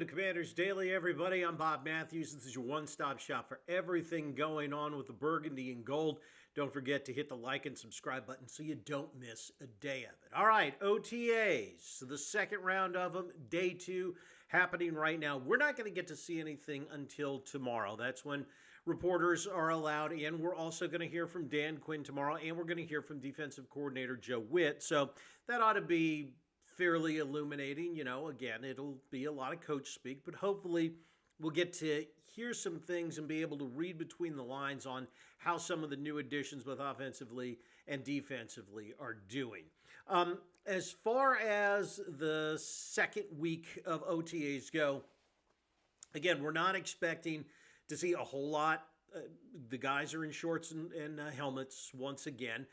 to Commanders Daily, everybody. I'm Bob Matthews. This is your one-stop shop for everything going on with the Burgundy and Gold. Don't forget to hit the like and subscribe button so you don't miss a day of it. All right, OTAs. So the second round of them, day 2, happening right now. We're not going to get to see anything until tomorrow. That's when reporters are allowed in. We're also going to hear from Dan Quinn tomorrow, and we're going to hear from defensive coordinator Joe Witt. So that ought to be fairly illuminating. Again, it'll be a lot of coach speak, but hopefully we'll get to hear some things and be able to read between the lines on how some of the new additions, both offensively and defensively, are doing. As far as the second week of OTAs go, again, we're not expecting to see a whole lot. The guys are in shorts and helmets once again.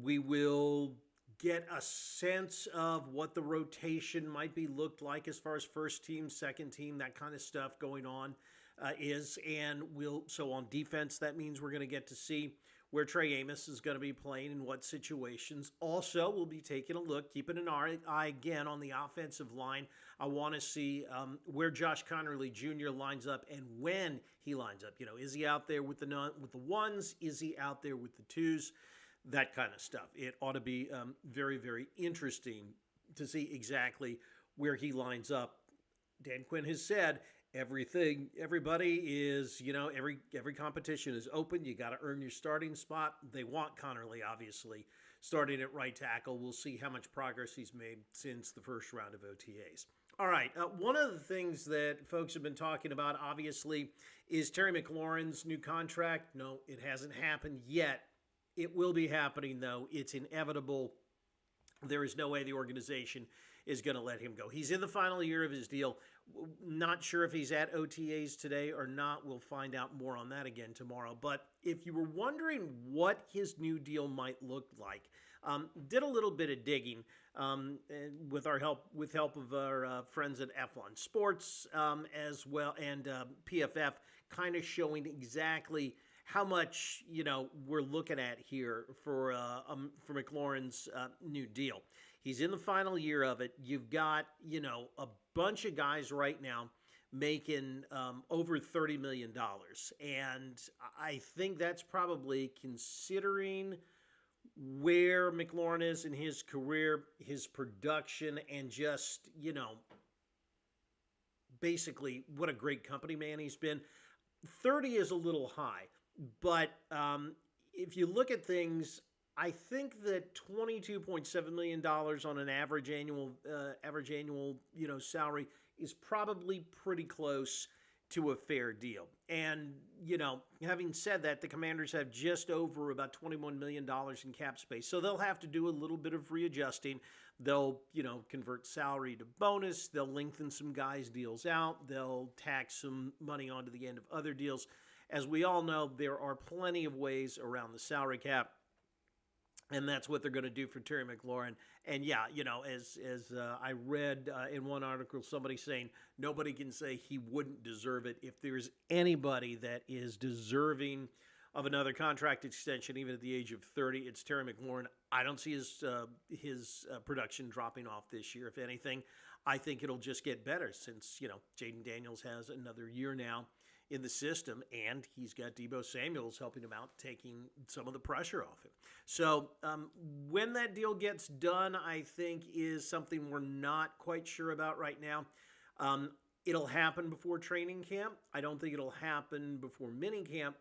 We will get a sense of what the rotation might be looked like as far as first team, second team, that kind of stuff going on is. And so on defense, that means we're going to get to see where Trey Amos is going to be playing in what situations. Also, we'll be taking a look, keeping an eye again on the offensive line. I want to see where Josh Connerly Jr. lines up and when he lines up. Is he out there with the ones? Is he out there with the twos? That kind of stuff. It ought to be very, very interesting to see exactly where he lines up. Dan Quinn has said everybody is, every competition is open. You got to earn your starting spot. They want Connerly, obviously, starting at right tackle. We'll see how much progress he's made since the first round of OTAs. All right, one of the things that folks have been talking about, obviously, is Terry McLaurin's new contract. No, it hasn't happened yet. It will be happening, though. It's inevitable. There is no way the organization is going to let him go. He's in the final year of his deal. Not sure if he's at OTAs today or not. We'll find out more on that again tomorrow. But if you were wondering what his new deal might look like, did a little bit of digging with help of our friends at F1 Sports as well, and PFF, kind of showing exactly how much we're looking at here for McLaurin's new deal. He's in the final year of it. You've got a bunch of guys right now making over $30 million, and I think that's probably, considering where McLaurin is in his career, his production, and just basically what a great company man he's been. 30 is a little high. But if you look at things, I think that $22.7 million on an average annual salary is probably pretty close to a fair deal. And, having said that, the Commanders have just over about $21 million in cap space. So they'll have to do a little bit of readjusting. They'll, convert salary to bonus. They'll lengthen some guys' deals out. They'll tack some money onto the end of other deals. As we all know, there are plenty of ways around the salary cap, and that's what they're going to do for Terry McLaurin. And yeah, as I read in one article, somebody saying nobody can say he wouldn't deserve it. If there's anybody that is deserving of another contract extension, even at the age of 30, it's Terry McLaurin. I don't see his production dropping off this year. If anything, I think it'll just get better since, Jaden Daniels has another year now in the system, and he's got Deebo Samuels helping him out, taking some of the pressure off him. So when that deal gets done, I think is something we're not quite sure about right now. It'll happen before training camp. I don't think it'll happen before minicamp,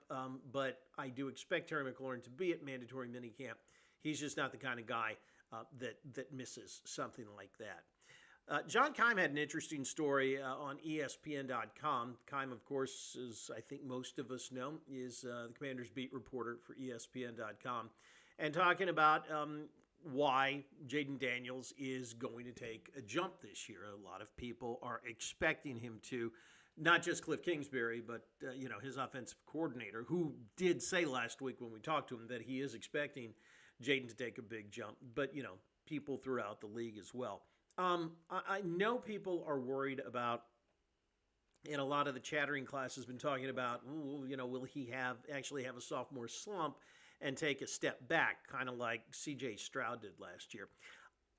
but I do expect Terry McLaurin to be at mandatory minicamp. He's just not the kind of guy that misses something like that. John Keim had an interesting story on ESPN.com. Keim, of course, as I think most of us know, is the Commanders beat reporter for ESPN.com, and talking about why Jaden Daniels is going to take a jump this year. A lot of people are expecting him to, not just Cliff Kingsbury, but his offensive coordinator, who did say last week when we talked to him that he is expecting Jaden to take a big jump, but people throughout the league as well. I know people are worried about, and a lot of the chattering class has been talking about, will he actually have a sophomore slump and take a step back, kind of like C.J. Stroud did last year.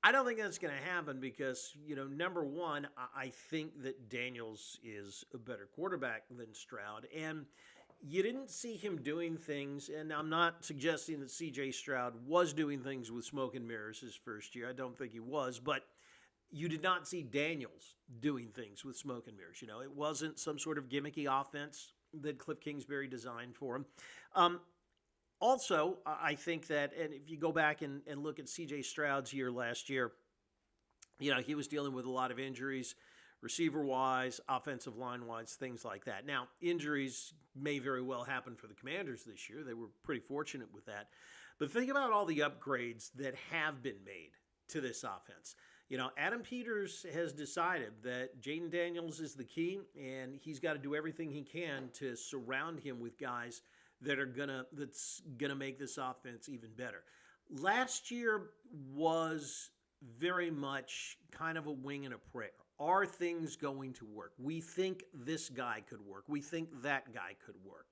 I don't think that's going to happen because, number one, I think that Daniels is a better quarterback than Stroud. And you didn't see him doing things, and I'm not suggesting that CJ Stroud was doing things with smoke and mirrors his first year. I don't think he was, but you did not see Daniels doing things with smoke and mirrors. It wasn't some sort of gimmicky offense that Cliff Kingsbury designed for him. Also, I think that, and if you go back and look at C.J. Stroud's year last year, he was dealing with a lot of injuries, receiver-wise, offensive line-wise, things like that. Now, injuries may very well happen for the Commanders this year. They were pretty fortunate with that. But think about all the upgrades that have been made to this offense. Adam Peters has decided that Jaden Daniels is the key, and he's got to do everything he can to surround him with guys that's gonna make this offense even better. Last year was very much kind of a wing and a prayer. Are things going to work? We think this guy could work. We think that guy could work.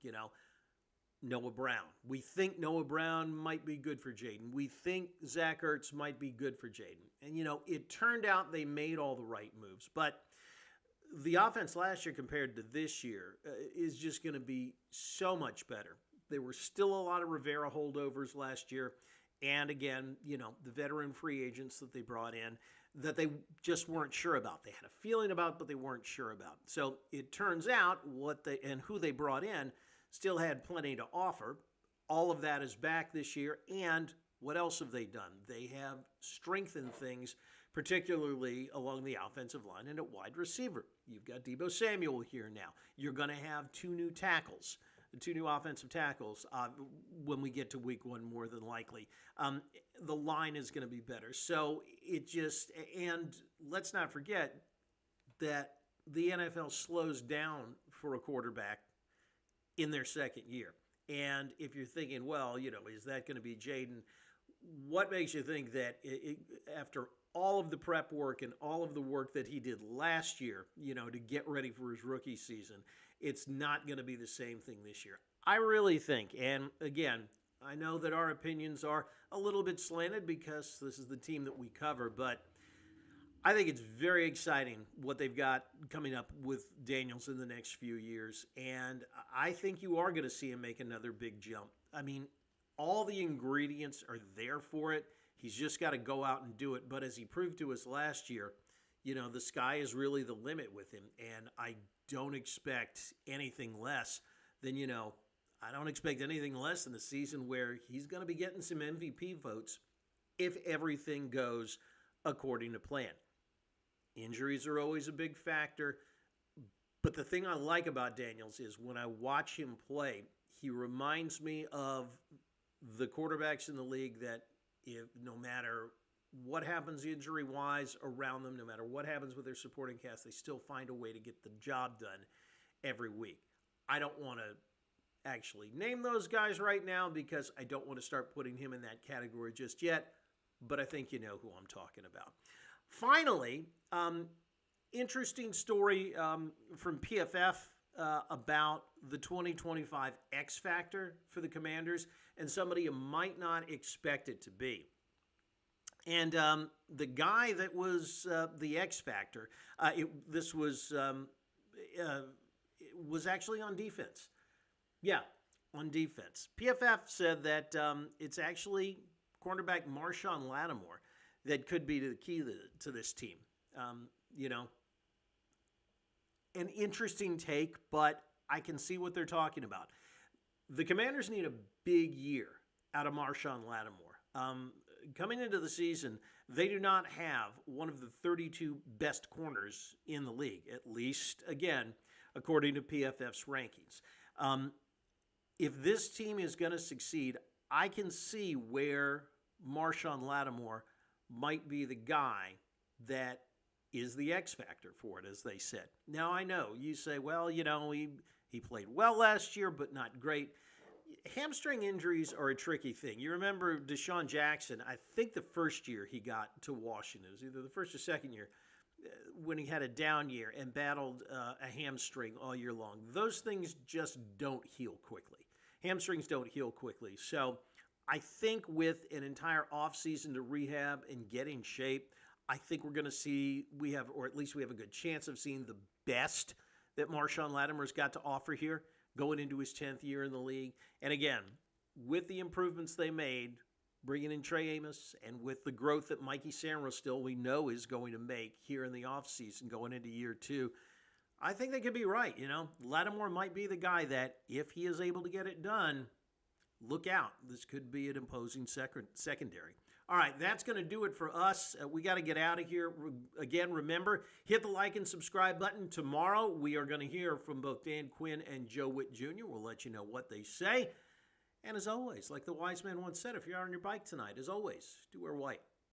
Noah Brown. We think Noah Brown might be good for Jaden. We think Zach Ertz might be good for Jaden. And, it turned out they made all the right moves. But the offense last year compared to this year is just going to be so much better. There were still a lot of Rivera holdovers last year. And again, the veteran free agents that they brought in that they just weren't sure about. They had a feeling about, but they weren't sure about. So it turns out who they brought in still had plenty to offer. All of that is back this year. And what else have they done? They have strengthened things, particularly along the offensive line and at wide receiver. You've got Deebo Samuel here now. You're going to have two new offensive tackles when we get to week one, more than likely. The line is going to be better. So and let's not forget that the NFL slows down for a quarterback in their second year. And if you're thinking, well, is that going to be Jaden? What makes you think that after all of the prep work and all of the work that he did last year, to get ready for his rookie season, it's not going to be the same thing this year? I really think, and again, I know that our opinions are a little bit slanted because this is the team that we cover, but I think it's very exciting what they've got coming up with Daniels in the next few years, and I think you are going to see him make another big jump. I mean, all the ingredients are there for it. He's just got to go out and do it, but as he proved to us last year, the sky is really the limit with him, and I don't expect anything less than, I don't expect anything less than a season where he's going to be getting some MVP votes if everything goes according to plan. Injuries are always a big factor, but the thing I like about Daniels is when I watch him play, he reminds me of the quarterbacks in the league that no matter what happens injury-wise around them, no matter what happens with their supporting cast, they still find a way to get the job done every week. I don't want to actually name those guys right now because I don't want to start putting him in that category just yet, but I think you know who I'm talking about. Finally, interesting story from PFF about the 2025 X Factor for the Commanders and somebody you might not expect it to be. And the guy that was the X Factor, this was actually on defense. Yeah, on defense. PFF said that it's actually cornerback Marshawn Lattimore that could be the key to this team. An interesting take, but I can see what they're talking about. The Commanders need a big year out of Marshawn Lattimore. Coming into the season, they do not have one of the 32 best corners in the league, at least, again, according to PFF's rankings. If this team is going to succeed, I can see where Marshawn Lattimore might be the guy that is the X factor for it, as they said. Now, I know you say, well, he played well last year, but not great. Hamstring injuries are a tricky thing. You remember Deshaun Jackson, I think the first year he got to Washington, it was either the first or second year, when he had a down year and battled a hamstring all year long. Those things just don't heal quickly. Hamstrings don't heal quickly. So I think with an entire offseason to rehab and get in shape, I think we're going to see, or at least we have a good chance of seeing the best that Marshawn Lattimer's got to offer here going into his 10th year in the league. And again, with the improvements they made, bringing in Trey Amos, and with the growth that Mikey Sainristil we know is going to make here in the offseason going into year 2, I think they could be right. Lattimore might be the guy that, if he is able to get it done, look out. This could be an imposing secondary. All right, that's going to do it for us. We got to get out of here. Again, remember, hit the like and subscribe button. Tomorrow, we are going to hear from both Dan Quinn and Joe Witt Jr. We'll let you know what they say. And as always, like the wise man once said, if you're out on your bike tonight, as always, do wear white.